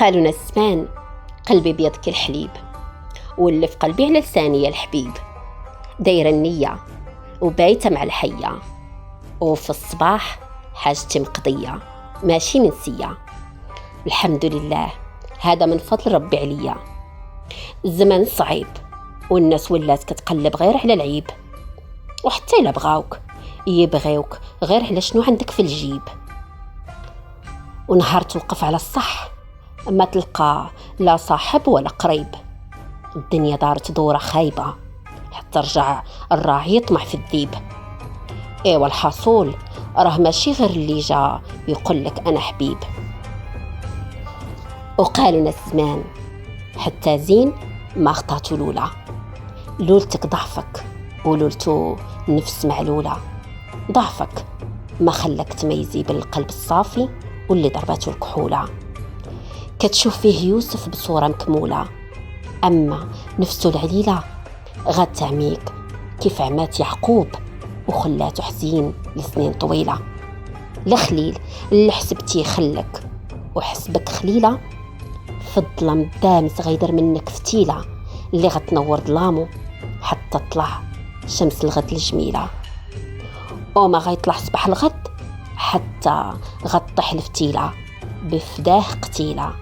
قالوا ناس زمان قلبي بيدك الحليب، واللي في قلبي على لساني الحبيب. دايره النيه وبايته مع الحيه، وفي الصباح حاجتي مقضيه ماشي منسيه. الحمد لله هذا من فضل ربي عليا. الزمان صعيب والناس ولات كتقلب غير على العيب، وحتى الا بغاوك يبغيوك غير على شنو عندك في الجيب. ونهار توقف على الصح ما تلقى لا صاحب ولا قريب. الدنيا دارت دورة خايبة حتى رجع الراعي يطمع في الذيب. ايوا الحصول راه ماشي غير اللي جا يقول لك انا حبيب. وقالوا ناس زمان حتى زين ما اخطاتو لولا، لولتك ضعفك ولولتو نفس معلولة. ضعفك ما خلك تميزي بين القلب الصافي واللي ضربته الكحولة. كتشوف فيه يوسف بصورة مكمولة، أما نفسه العليلة غتعميك كيف عمات يعقوب وخلاته حزين لسنين طويلة. الخليل اللي حسبتيه خلك وحسبك خليلة، في الظلام الدامس غيدر منك فتيلة اللي غتنور ظلامه حتى طلع شمس الغد الجميلة. وما غيطلع صباح الغد حتى غطح الفتيلة بفداه قتيلة.